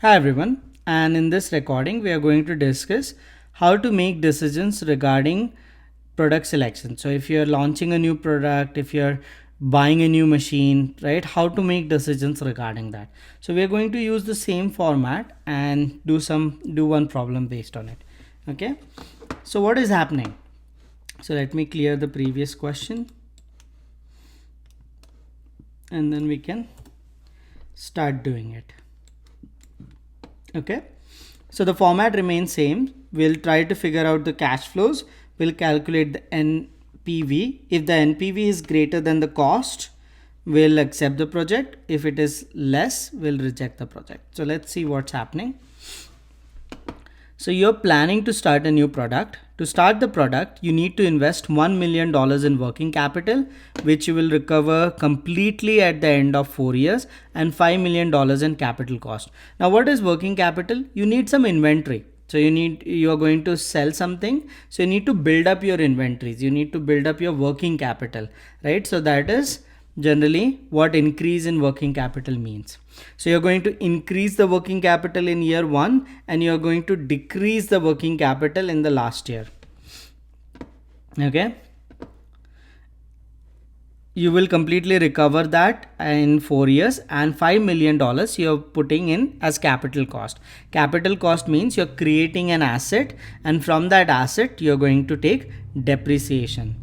Hi everyone, and in this recording we are going to discuss how to make decisions regarding product selection. So if you're launching a new product, if you're buying a new machine, right, how to make decisions regarding that. So we are going to use the same format and do one problem based on it. Okay, so what is happening? So let me clear the previous question and then we can start doing it. Okay, so the format remains same. We'll try to figure out the cash flows. We'll calculate the NPV. If the NPV is greater than the cost, we'll accept the project. If it is less, we'll reject the project. So let's see what's happening. So you're planning to start a new product. To start the product, you need to invest $1 million in working capital, which you will recover completely at the end of 4 years, and $5 million in capital cost. Now, what is working capital? You need some inventory. So you are going to sell something. So you need to build up your inventories. You need to build up your working capital, right? So that is generally what increase in working capital means. So you're going to increase the working capital in year 1 and you're going to decrease the working capital in the last year. Okay, you will completely recover that in 4 years, and $5 million you're putting in as capital cost. Capital cost means you're creating an asset, and from that asset you're going to take depreciation.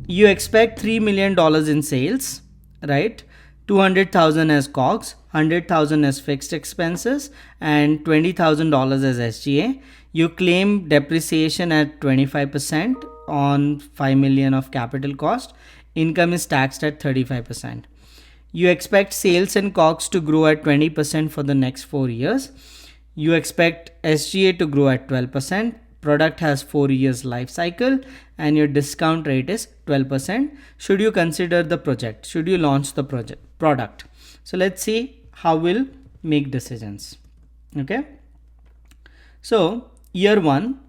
You expect $3 million in sales, right? 200,000 as COGS, 100,000 as fixed expenses, and $20,000 as SGA. You claim depreciation at 25% on 5 million of capital cost. Income is taxed at 35%. You expect sales and COGS to grow at 20% for the next 4 years. You expect SGA to grow at 12%. Product has 4 years life cycle and your discount rate is 12%. Should you consider the project? Should you launch the product? So let's see how we'll make decisions. Okay. So year 1,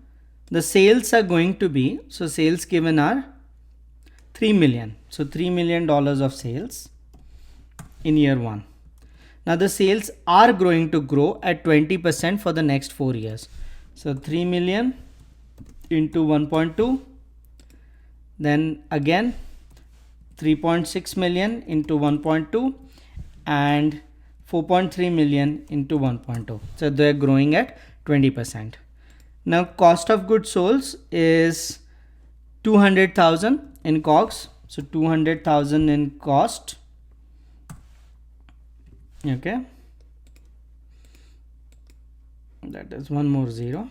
the sales are going to be, so sales given are 3 million. So $3 million of sales in year 1. Now the sales are going to grow at 20% for the next 4 years. So 3 million into 1.2, then again 3.6 million into 1.2 and 4.3 million into 1.2. So they're growing at 20%. Now cost of goods sold is 200,000 in COGS. So 200,000 in cost. Okay, that is one more zero,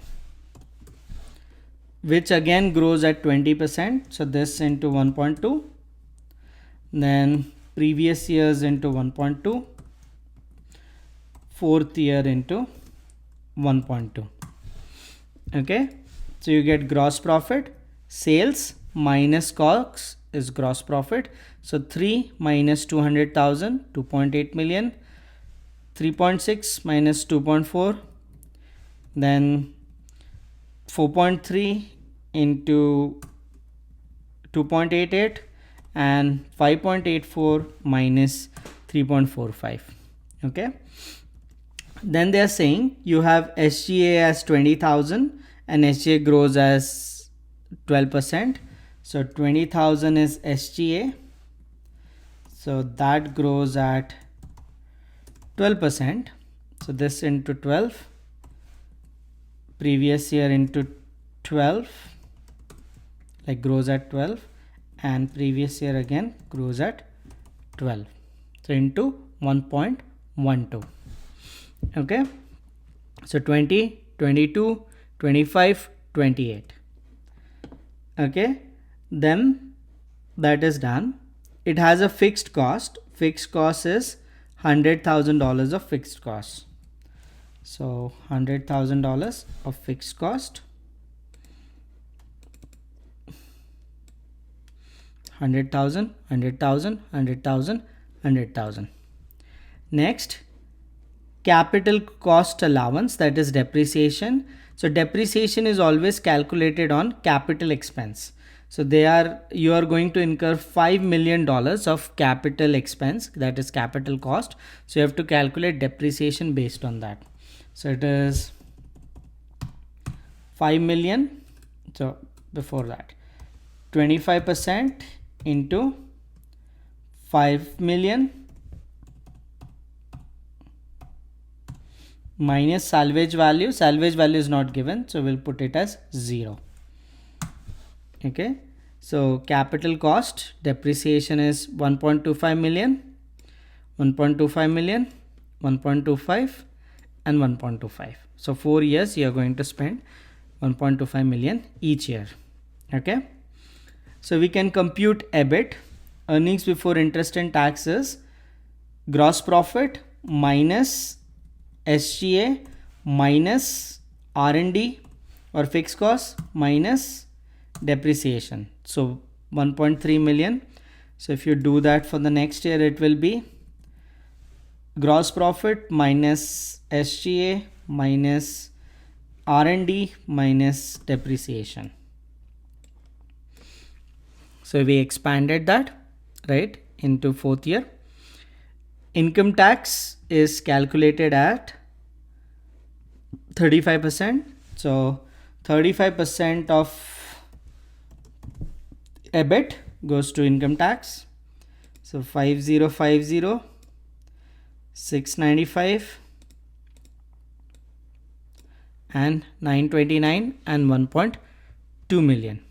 which again grows at 20%. So this into 1.2, then previous years into 1.2, fourth year into 1.2. Okay, so you get gross profit. Sales minus COGS is gross profit. So 3 minus 200,000, 2.8 million. 3.6 minus 2.4, then 4.3 into 2.88 and 5.84 minus 3.45. Okay, then they are saying you have SGA as 20,000 and SGA grows as 12%. So 20,000 is SGA, so that grows at 12%. So this into 12, previous year into 12, like grows at 12, and previous year again grows at 12. So into 1.12. Okay, so 20, 22, 25, 28. Okay, then that is done. It has a fixed cost. Fixed cost is $100,000 of fixed cost. So $100,000 of fixed cost. 100,000, 100,000, 100,000, 100,000. Next, capital cost allowance, that is depreciation. So depreciation is always calculated on capital expense. So you are going to incur $5 million of capital expense, that is capital cost. So you have to calculate depreciation based on that. So it is 5 million. So before that, 25% into 5 million minus salvage value. Salvage value is not given, so we'll put it as 0. Okay, so capital cost depreciation is 1.25 million, 1.25 million, 1.25 and 1.25. So 4 years you are going to spend 1.25 million each year. Okay, so we can compute EBIT, earnings before interest and taxes, gross profit minus SGA minus R&D or fixed cost minus depreciation. So 1.3 million. So if you do that for the next year, it will be gross profit minus SGA minus R&D minus depreciation. So we expanded that, right, into 4th year. Income tax is calculated at 35%. So 35% of EBIT goes to income tax. So 5050, 695 and 929 and 1.2 million.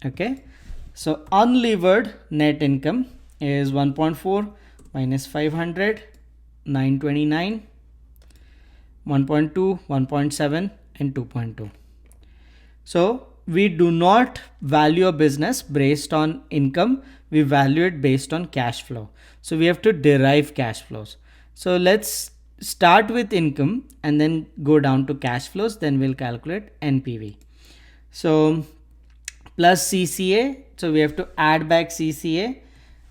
Okay, so unlevered net income is 1.4 minus 500, 929, 1.2, 1.7 and 2.2. So we do not value a business based on income, we value it based on cash flow. So we have to derive cash flows. So let's start with income and then go down to cash flows, then we'll calculate NPV. So plus CCA, so we have to add back CCA.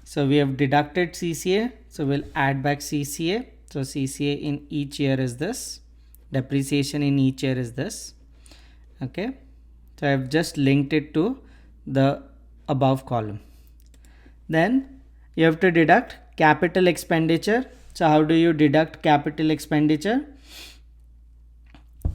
So we have deducted CCA, so we'll add back CCA. So CCA in each year is this, depreciation in each year is this. Okay, so I've just linked it to the above column. Then you have to deduct capital expenditure. So how do you deduct capital expenditure?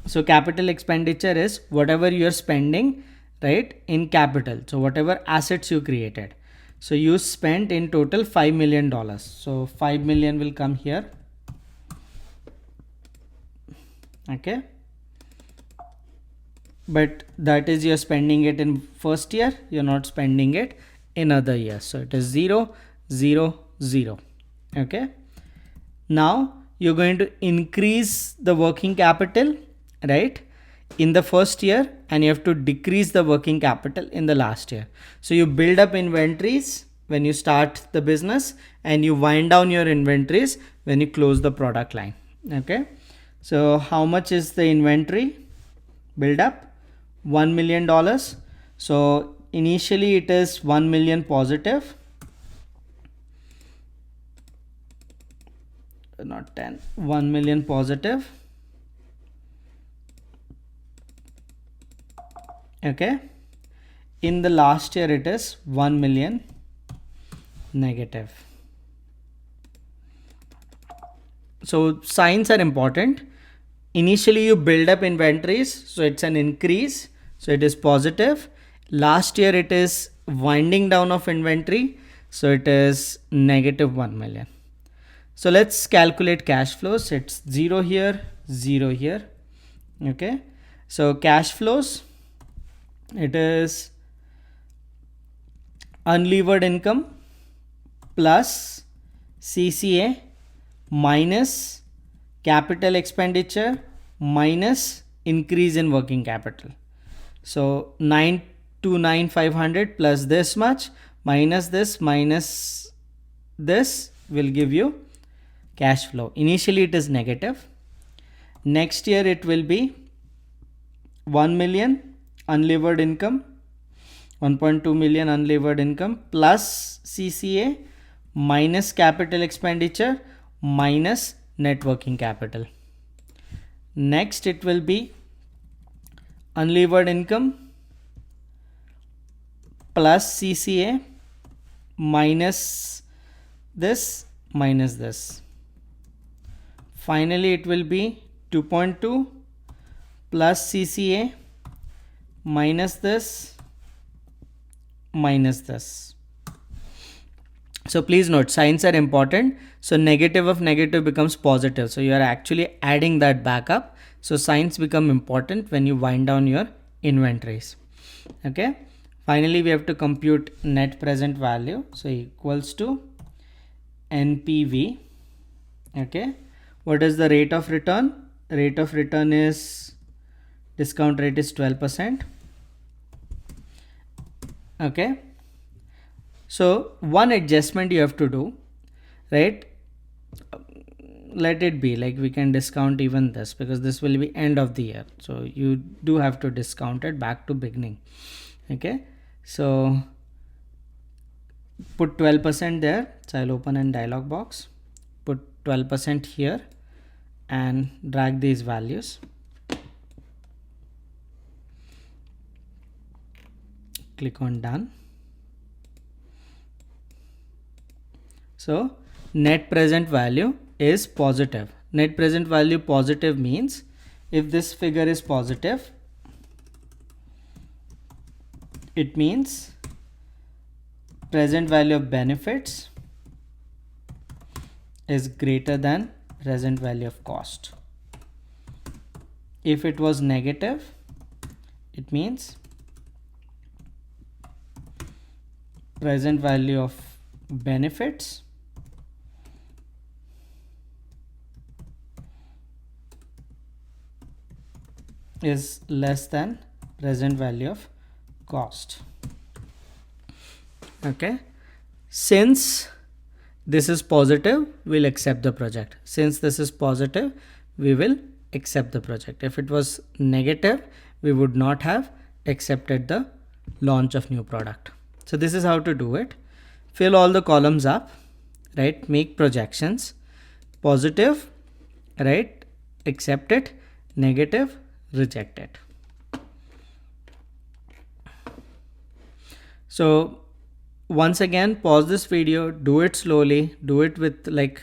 So capital expenditure is whatever you're spending, right, in capital. So whatever assets you created. So you spent in total $5 million. So 5 million will come here. Okay, but that is you're spending it in first year, you're not spending it in other years. So it is 0, 0, 0. Okay, now you're going to increase the working capital, right, in the first year, and you have to decrease the working capital in the last year. So you build up inventories when you start the business and you wind down your inventories when you close the product line. Okay, so how much is the inventory build up? $1 million. So initially it is 1 million positive, not 10, 1 million positive. Okay, in the last year it is 1 million negative. So signs are important. Initially you build up inventories, so it's an increase, so it is positive. Last year it is winding down of inventory, so it is negative 1 million. So let's calculate cash flows. It's 0 here, 0 here. Okay, so cash flows, it is unlevered income plus CCA minus capital expenditure minus increase in working capital. So 929,500 plus this much minus this will give you cash flow. Initially it is negative. Next year it will be 1 million unlevered income, 1.2 million unlevered income plus CCA minus capital expenditure minus net working capital. Next it will be unlevered income plus CCA minus this minus this. Finally, it will be 2.2 plus CCA minus this minus this. So please note, signs are important. So negative of negative becomes positive. So you are actually adding that back up. So signs become important when you wind down your inventories. Okay. Finally, we have to compute net present value. So equals to NPV. Okay. What is the rate of return? Rate of return is, discount rate is 12%. Okay. So one adjustment you have to do, right? Let it be like we can discount even this because this will be end of the year. So you do have to discount it back to beginning. Okay. So put 12% there. So I'll open a dialog box, put 12% here and drag these values. Click on done. So net present value is positive. Net present value positive means if this figure is positive, it means present value of benefits is greater than present value of cost. If it was negative, it means present value of benefits is less than present value of cost. Okay. Since this is positive, we'll accept the project. Since this is positive, we will accept the project. If it was negative, we would not have accepted the launch of new product. So this is how to do it. Fill all the columns up, right? Make projections. Positive, right? Accept it. Negative, reject it. So once again, pause this video, do it slowly, do it with like,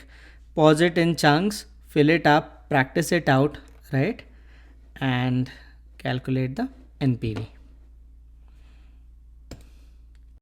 pause it in chunks, fill it up, practice it out, right? And calculate the NPV.